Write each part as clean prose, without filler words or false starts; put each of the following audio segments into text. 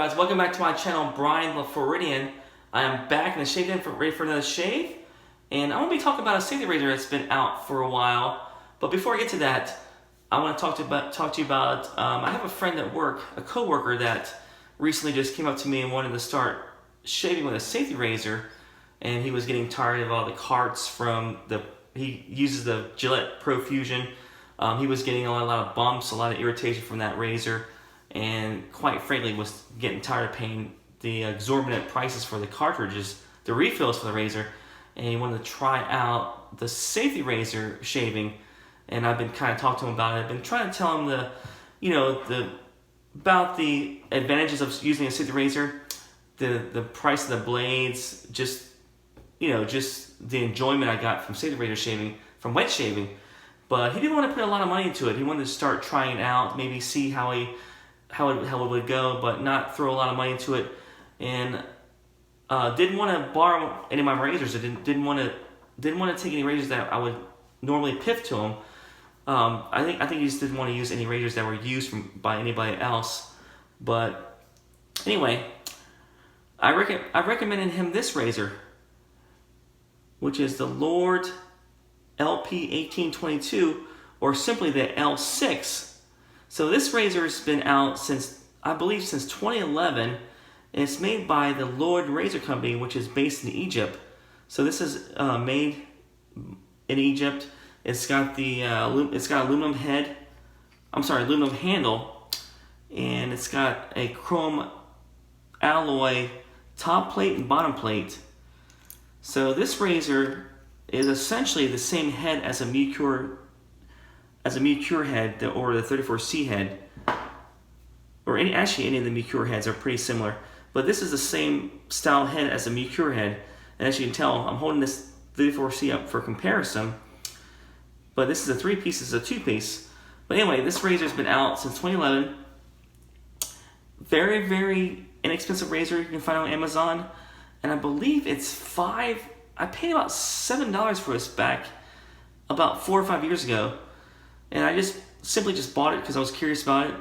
guys, welcome back to my channel, Brian the Floridian. I am back in the shave den ready for another shave, and I'm going to be talking about a safety razor that's been out for a while. But before I get to that, I want to talk to you about I have a friend at work, a co-worker that recently just came up to me and wanted to start shaving with a safety razor, and he was getting tired of all the carts from he uses the Gillette Pro Fusion. He was getting a lot of bumps, a lot of irritation from that razor, and quite frankly was getting tired of paying the exorbitant prices for the cartridges, the refills for the razor, and he wanted to try out the safety razor shaving. And I've been kind of talking to him about it. I've been trying to tell him about the advantages of using a safety razor, the price of the blades, just the enjoyment I got from safety razor shaving, from wet shaving. But he didn't want to put a lot of money into it. He wanted to start trying it out, maybe see how it would go, but not throw a lot of money into it. And didn't want to borrow any of my razors. I didn't want to take any razors that I would normally piff to him. I think he just didn't want to use any razors that were used by anybody else. But anyway, I recommended him this razor, which is the Lord LP1822, or simply the L6. So this razor has been out since 2011, and it's made by the Lord Razor Company, which is based in Egypt. So this is made in Egypt. It's got aluminum handle, and it's got a chrome alloy top plate and bottom plate. So this razor is essentially the same head as a Mucure head, or the 34C head, or any of the Mucure heads are pretty similar. But this is the same style head as a Mucure head, and as you can tell, I'm holding this 34C up for comparison. But this is a 3-piece, this is a 2-piece. But anyway, this razor's been out since 2011. Very, very inexpensive razor you can find on Amazon, and I believe it's I paid about $7 for this back about 4 or 5 years ago, and I simply bought it because I was curious about it.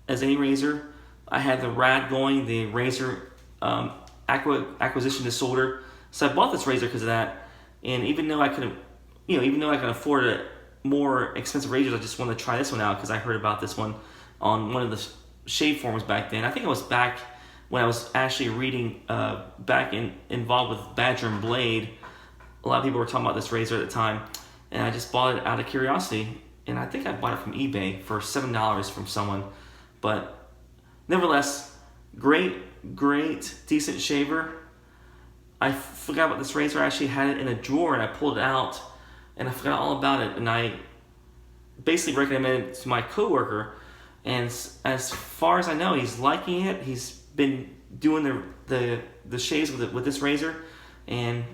As any razor, I had the RAD going, the razor acquisition disorder, so I bought this razor because of that. And even though I could afford a more expensive razor, I just wanted to try this one out because I heard about this one on one of the shave forums back then. I think it was back when I was actually reading, involved with Badger and Blade. A lot of people were talking about this razor at the time, and I just bought it out of curiosity. And I think I bought it from eBay for $7 from someone. But nevertheless, great, decent shaver. I forgot about this razor. I actually had it in a drawer, and I pulled it out, and I forgot all about it. And I basically recommended it to my coworker. And as far as I know, he's liking it. He's been doing the shaves with this razor, and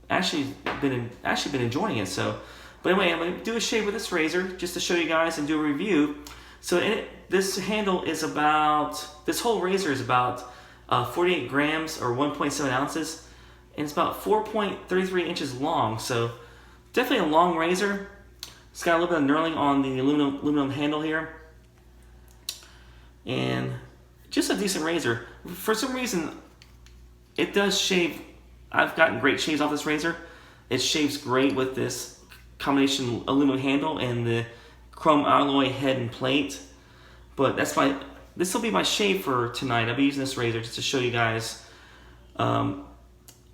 actually been enjoying it. So, but anyway, I'm gonna do a shave with this razor just to show you guys and do a review. So this whole razor is about 48 grams or 1.7 ounces, and it's about 4.33 inches long. So definitely a long razor. It's got a little bit of knurling on the aluminum handle here, and just a decent razor. For some reason, it does shave. I've gotten great shaves off this razor. It shaves great with this combination aluminum handle and the chrome alloy head and plate. But this will be my shave for tonight. I'll be using this razor just to show you guys how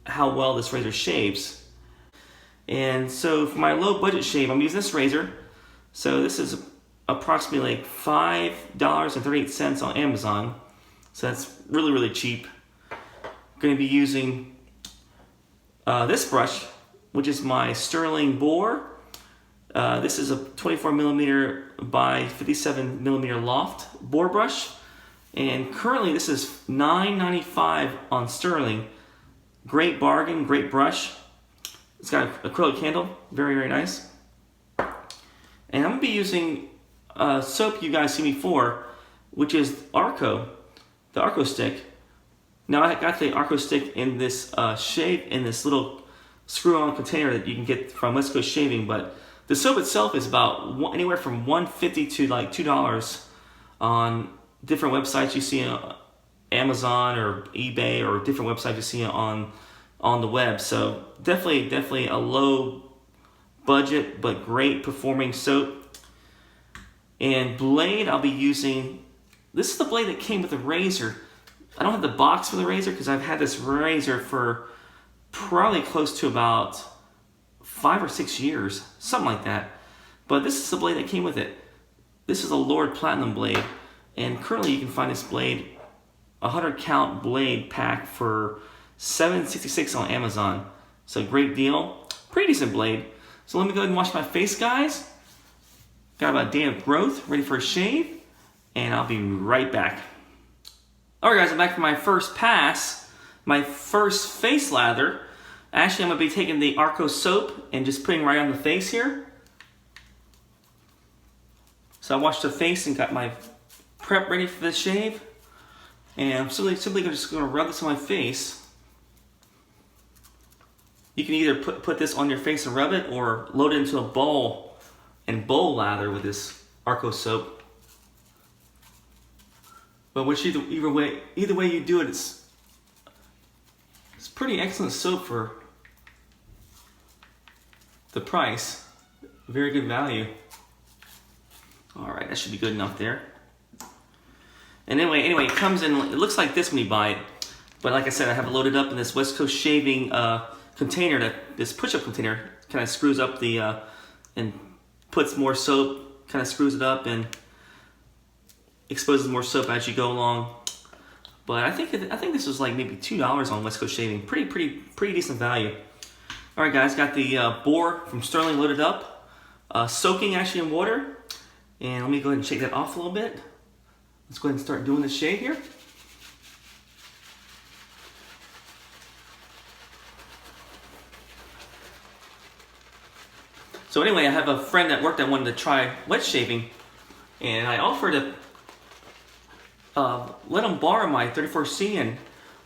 well this razor shaves. And so for my low budget shave, I'm using this razor. So this is approximately like $5.38 on Amazon. So that's really, really cheap. I'm going to be using this brush, which is my Stirling Boar. This is a 24mm by 57mm loft Boar brush, and currently this is $9.95 on Stirling. Great bargain, great brush. It's got an acrylic handle, very, very nice. And I'm going to be using soap you guys see me for, which is Arko, the Arko stick. Now I got the Arko stick in this in this little screw-on container that you can get from West Coast Shaving, but the soap itself is about anywhere from $1.50 to like $2 on different websites you see Amazon or eBay or different websites you see on the web. So definitely a low budget but great performing soap. And blade, I'll be using, this is the blade that came with the razor. I don't have the box for the razor because I've had this razor for probably close to about 5 or 6 years, something like that. But this is the blade that came with it. This is a Lord Platinum blade, and currently you can find this blade, 100 count blade pack for $7.66 on Amazon. So great deal, pretty decent blade. So let me go ahead and wash my face, guys. Got about a day of growth, ready for a shave, and I'll be right back. Alright guys, I'm back for my first pass, my first face lather. Actually, I'm going to be taking the Arko soap and just putting right on the face here. So I washed the face and got my prep ready for the shave. And I'm simply just going to rub this on my face. You can either put this on your face and rub it, or load it into a bowl and bowl lather with this Arko soap. But either way you do it, it's pretty excellent soap for the price. Very good value. Alright, that should be good enough there. And anyway, it comes in, it looks like this when you buy it. But like I said, I have it loaded up in this West Coast shaving container, this push-up container. Kind of screws up the, and puts more soap, kind of screws it up and exposes more soap as you go along. But I think this was like maybe $2 on West Coast Shaving. Pretty decent value. All right, guys, got the Boar from Stirling loaded up, soaking actually in water. And let me go ahead and shake that off a little bit. Let's go ahead and start doing the shave here. So anyway, I have a friend at work that wanted to try wet shaving, and I offered to let him borrow my 34C,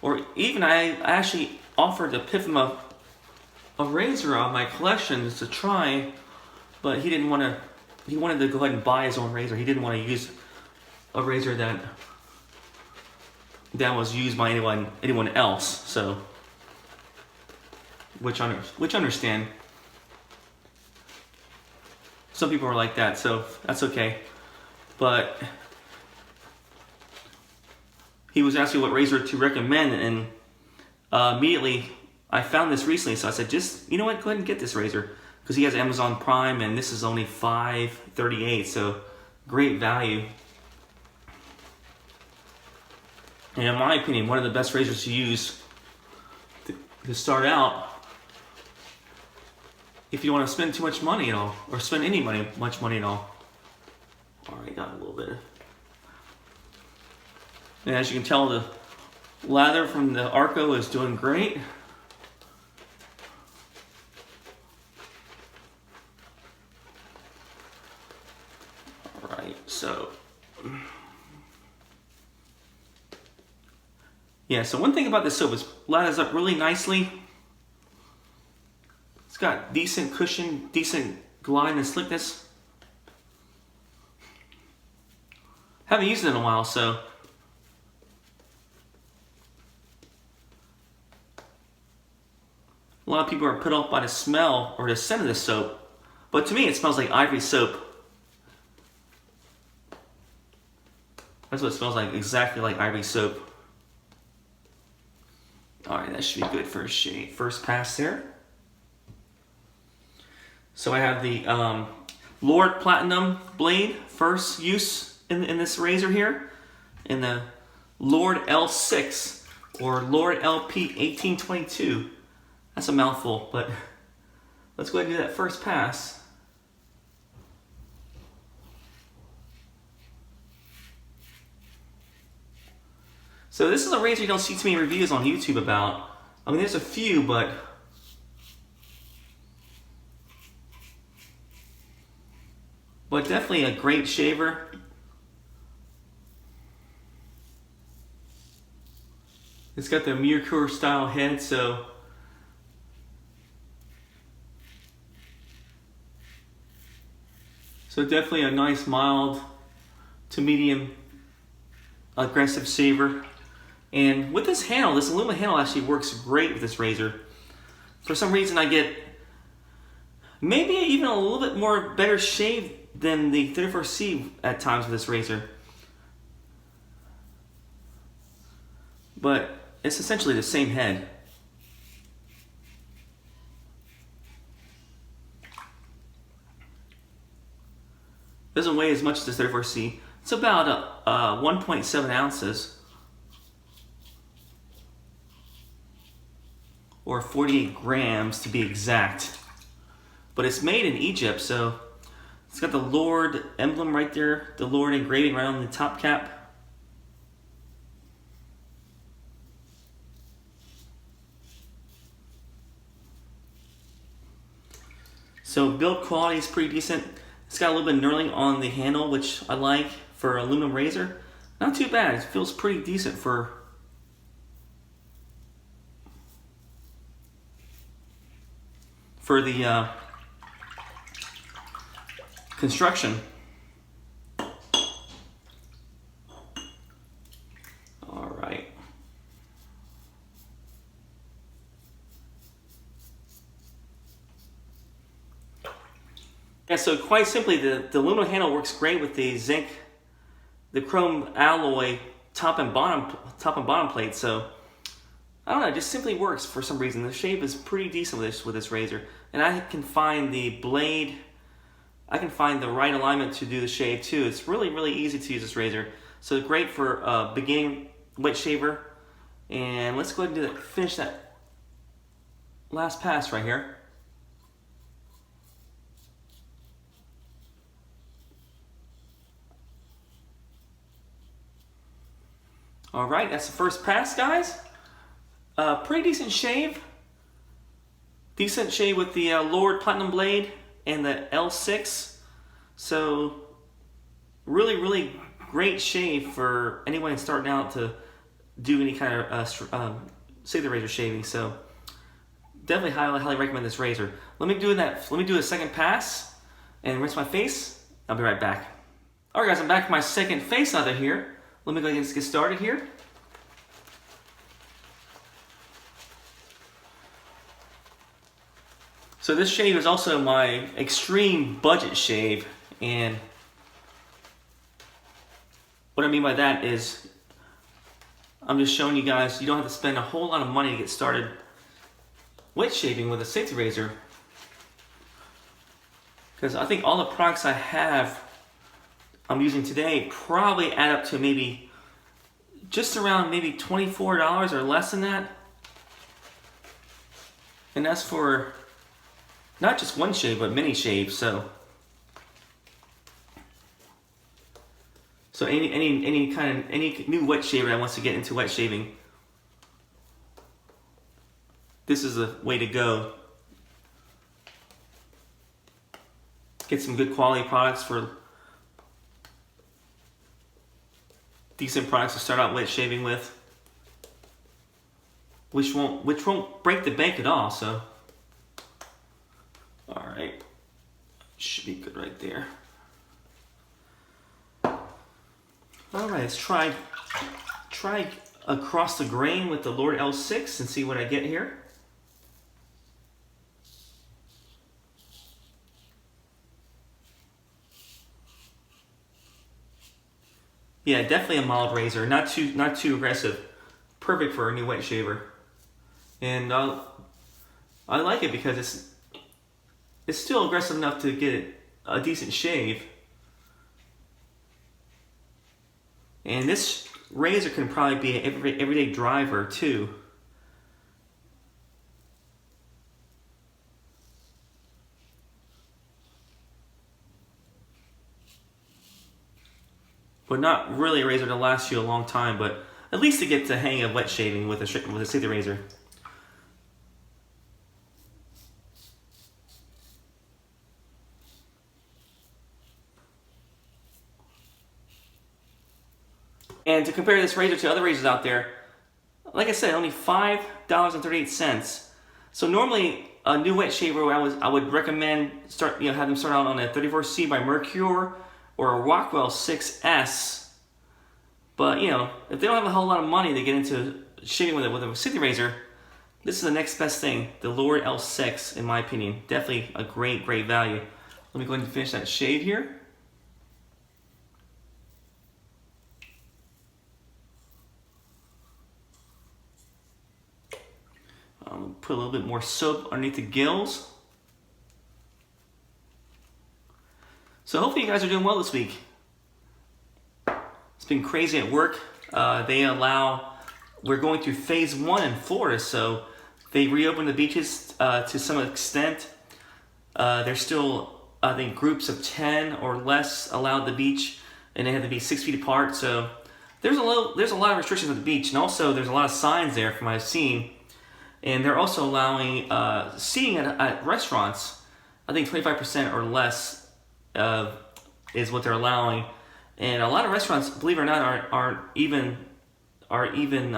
or even I actually offered to pick him a razor on my collection to try, but he didn't want to. He wanted to go ahead and buy his own razor. He didn't want to use a razor that was used by anyone else. So, which I understand. Some people are like that, so that's okay. But he was asking what razor to recommend, and immediately I found this recently, so I said, you know what, go ahead and get this razor, because he has Amazon Prime, and this is only $5.38, so great value. And in my opinion, one of the best razors to use to start out if you don't want to spend too much money at all, or spend much money at all. Alright, got a little bit. And as you can tell, the lather from the Arko is doing great. Alright, so yeah, so one thing about this soap is lathers up really nicely. It's got decent cushion, decent glide and slickness. Haven't used it in a while, so a lot of people are put off by the smell or the scent of this soap, but to me it smells like ivory soap. That's what it smells like, exactly like ivory soap. Alright, that should be good for a shave. First pass there. So I have the Lord Platinum blade, first use in this razor here, and the Lord L6 or Lord LP1822. That's a mouthful, but let's go ahead and do that first pass. So this is a razor you don't see too many reviews on YouTube about. I mean, there's a few, but definitely a great shaver. It's got the Merkur style head, so definitely a nice mild to medium aggressive shaver. And with this handle, this aluminum handle actually works great with this razor. For some reason I get maybe even a little bit more better shave than the 34C at times with this razor. But it's essentially the same head. Doesn't weigh as much as this 34C. It's about 1.7 ounces. Or 48 grams to be exact. But it's made in Egypt, so it's got the Lord emblem right there, the Lord engraving right on the top cap. So build quality is pretty decent. It's got a little bit of knurling on the handle, which I like for an aluminum razor. Not too bad. It feels pretty decent for the construction. All right. Yeah, so quite simply, the aluminum handle works great with the zinc, the chrome alloy top and bottom plate. So I don't know, it just simply works for some reason. The shape is pretty decent with this razor, and I can find the blade. I can find the right alignment to do the shave too. It's really easy to use this razor. So great for a beginning wet shaver. And let's go ahead and finish that last pass right here. All right, that's the first pass, guys. Pretty decent shave. Decent shave with the Lord Platinum Blade and the L6. So really great shave for anyone starting out to do any kind of scissor razor shaving. So definitely highly recommend this razor. Let me do a second pass and rinse my face. I'll be right back. All right, guys, I'm back with my second face lather here. Let me go ahead and get started here. So this shave is also my extreme budget shave, and what I mean by that is I'm just showing you guys you don't have to spend a whole lot of money to get started wet shaving with a safety razor, because I think all the products I'm using today probably add up to maybe just around maybe $24 or less than that, and that's for not just one shave, but many shaves. So any new wet shaver that wants to get into wet shaving, this is the way to go. Get some good quality products for decent products to start out wet shaving with, which won't break the bank at all. So. All right, should be good right there. All right, let's try across the grain with the Lord L6 and see what I get here. Yeah, definitely a mild razor, not too aggressive. Perfect for a new wet shaver, and I like it because it's still aggressive enough to get a decent shave. And this razor can probably be an everyday driver too. But not really a razor to last you a long time, but at least to get the hang of wet shaving with a safety razor. And to compare this razor to other razors out there, like I said, only $5.38. So normally a new wet shaver, I would recommend have them start out on a 34C by Mercure or a Rockwell 6S. But you know, if they don't have a whole lot of money to get into shaving with a safety razor, this is the next best thing. The Lord L6, in my opinion, definitely a great value. Let me go ahead and finish that shave here. Put a little bit more soap underneath the gills. So hopefully you guys are doing well this week. It's been crazy at work. We're going through phase 1 in Florida, so they reopened the beaches to some extent. There's still, I think, groups of 10 or less allowed at the beach, and they have to be 6 feet apart. So there's a lot of restrictions at the beach, and also there's a lot of signs there from what I've seen. And they're also allowing seating at restaurants. I think 25% or less is what they're allowing. And a lot of restaurants, believe it or not, aren't even opening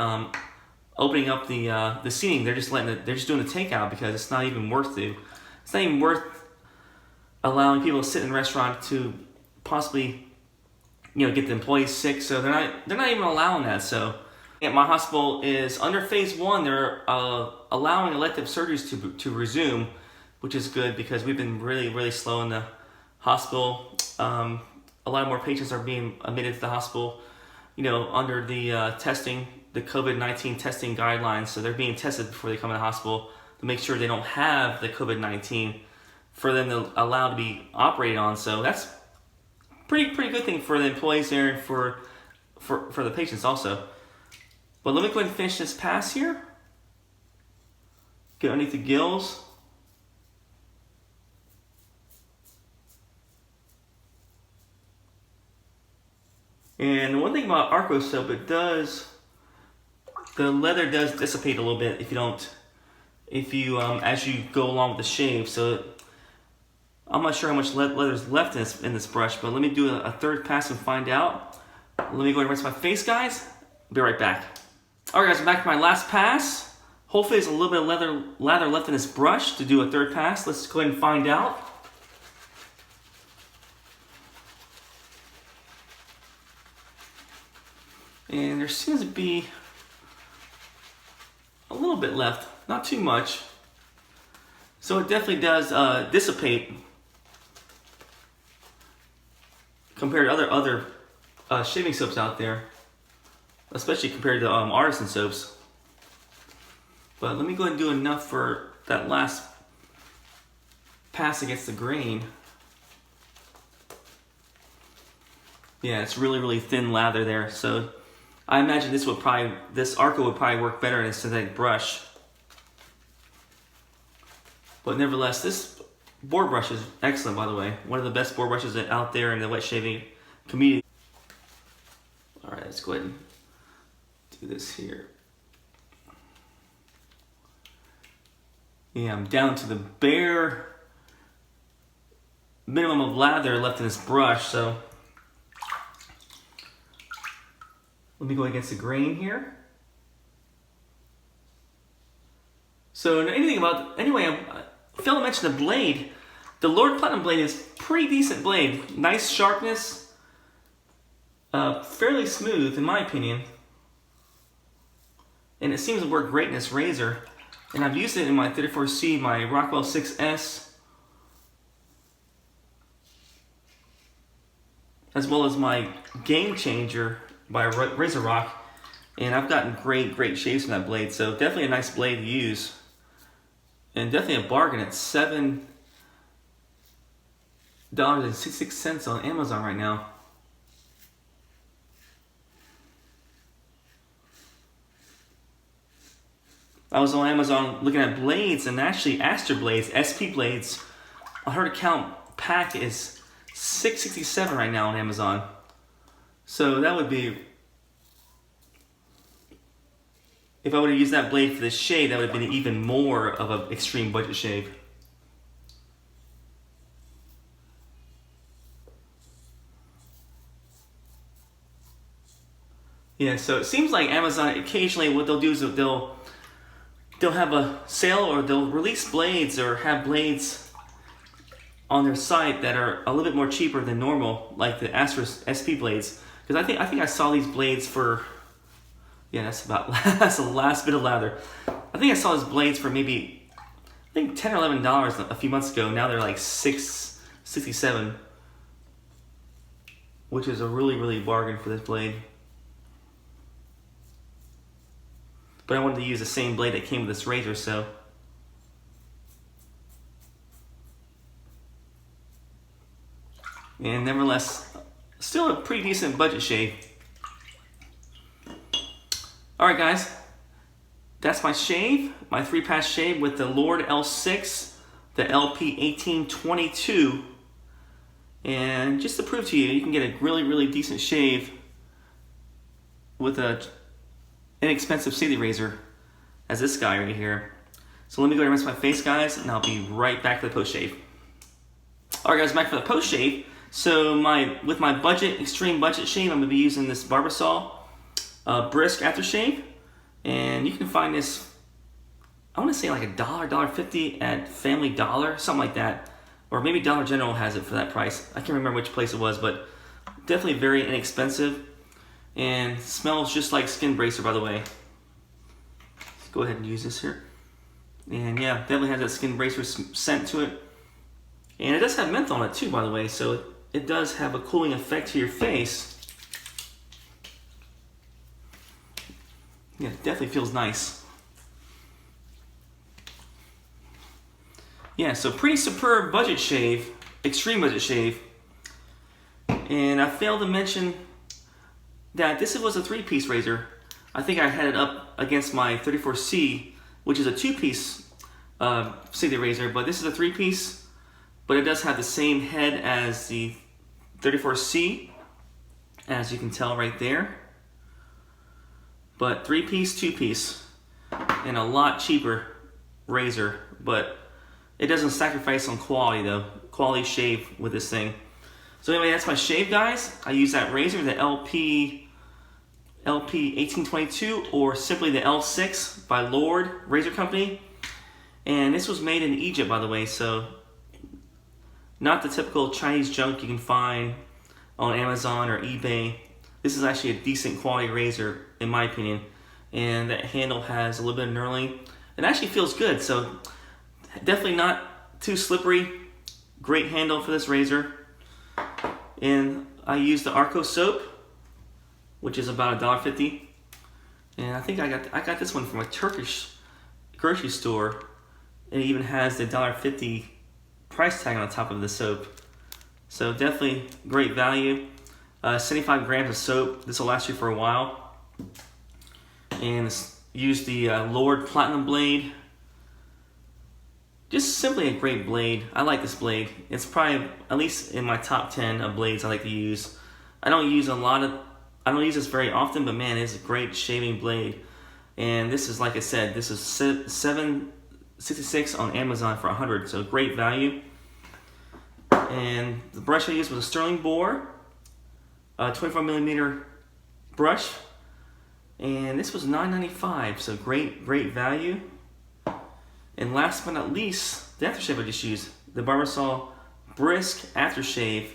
up the seating. They're just doing the takeout because it's not even worth it. It's not even worth allowing people to sit in a restaurant to possibly, you know, get the employees sick. So they're not even allowing that. So at my hospital is under phase 1. They're allowing elective surgeries to resume, which is good because we've been really slow in the hospital. A lot more patients are being admitted to the hospital, you know, under the testing, the COVID-19 testing guidelines. So they're being tested before they come to the hospital to make sure they don't have the COVID-19 for them to allow to be operated on. So that's pretty good thing for the employees there and for the patients also. But let me go ahead and finish this pass here. Get underneath the gills. And one thing about Arko soap, the leather does dissipate a little bit if you as you go along with the shave. So I'm not sure how much leather is left in this brush, but let me do a third pass and find out. Let me go ahead and rinse my face, guys. Be right back. All right, guys, I'm back to my last pass. Hopefully there's a little bit of lather left in this brush to do a third pass. Let's go ahead and find out. And there seems to be a little bit left, not too much. So it definitely does dissipate compared to other shaving soaps out there, especially compared to artisan soaps. But let me go ahead and do enough for that last pass against the grain. Yeah, it's really thin lather there. So I imagine this Arko would probably work better in a synthetic brush. But nevertheless, this Boar brush is excellent, by the way. One of the best Boar brushes out there in the wet shaving community. All right, let's go ahead and do this here. Yeah, I'm down to the bare minimum of lather left in this brush, so let me go against the grain here. So anyway, I failed to mention the blade. The Lord Platinum blade is pretty decent blade. Nice sharpness, fairly smooth in my opinion. And it seems to work great in this razor. And I've used it in my 34C, my Rockwell 6S, as well as my Game Changer by Razor Rock. And I've gotten great shaves from that blade. So definitely a nice blade to use. And definitely a bargain at $7.66 on Amazon right now. I was on Amazon looking at blades, and actually Aster blades, SP blades, I heard a count pack is $6.67 right now on Amazon. So that would be, if I would have used that blade for this shave, that would have been even more of an extreme budget shave. Yeah, so it seems like Amazon occasionally what they'll do is they'll have a sale, or they'll release blades or have blades on their site that are a little bit more cheaper than normal, like the Aster SP blades. Because I think I saw these blades for, yeah, that's the last bit of lather. I think I saw these blades for maybe, I think $10 or $11 a few months ago. Now they're like $6.67, which is a really bargain for this blade. But I wanted to use the same blade that came with this razor, so. And nevertheless, still a pretty decent budget shave. Alright guys, that's my shave, my 3-pass shave with the Lord L6, the LP1822. And just to prove to you, you can get a really decent shave with a inexpensive Sealy razor as this guy right here. So let me go ahead and rinse my face, guys, and I'll be right back for the post shave. Alright guys, back for the post shave. So with my extreme budget shave, I'm going to be using this Barbasol Brisk aftershave, and you can find this, I want to say like $1, $1.50 at Family Dollar, something like that, or maybe Dollar General has it for that price. I can't remember which place it was, but definitely very inexpensive, and smells just like Skin Bracer, by the way. Let's go ahead and use this here, and yeah, definitely has that Skin Bracer scent to it, and it does have menthol on it too, by the way, so it does have a cooling effect to your face. Yeah, it definitely feels nice. Yeah, so pretty superb budget shave, extreme budget shave. And I failed to mention that this was a 3-piece razor. I think I had it up against my 34C, which is a 2-piece Sealy razor, but this is a 3-piece, but it does have the same head as the 34C, as you can tell right there. But 3-piece, 2-piece, and a lot cheaper razor, but it doesn't sacrifice on quality though. Quality shave with this thing. So anyway, that's my shave, guys. I use that razor, the LP1822, or simply the L6 by Lord Razor Company. And this was made in Egypt, by the way, so not the typical Chinese junk you can find on Amazon or eBay. This is actually a decent quality razor, in my opinion, and that handle has a little bit of knurling. It actually feels good, so definitely not too slippery. Great handle for this razor. And I use the Arko soap, which is about $1.50, and I think I got this one from a Turkish grocery store. It even has the $1.50 price tag on the top of the soap, so definitely great value. 75 grams of soap. This will last you for a while. And use the Lord Platinum blade. Just simply a great blade. I like this blade. It's probably at least in my top 10 of blades I like to use. I don't use this very often, but man, it's a great shaving blade. And this is, like I said, this is $7.66 on Amazon for $100, so great value. And the brush I used was a Stirling Boar, 24mm brush, and this was $9.95, so great value. And last but not least, the aftershave I just used, the Barbasol Brisk aftershave,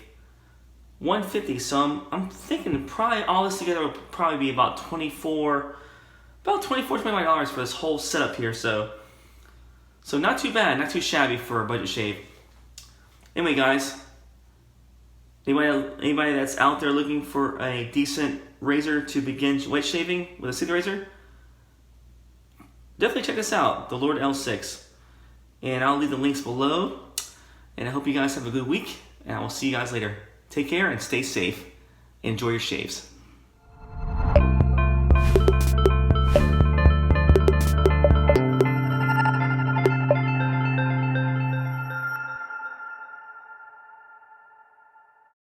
$150. So I'm thinking probably all this together will probably be about $25 for this whole setup here. So not too bad, not too shabby for a budget shave. Anyway, guys, anybody that's out there looking for a decent razor to begin wet shaving with a Sealy razor, definitely check this out, the Lord L6. And I'll leave the links below. And I hope you guys have a good week, and I will see you guys later. Take care and stay safe. Enjoy your shaves.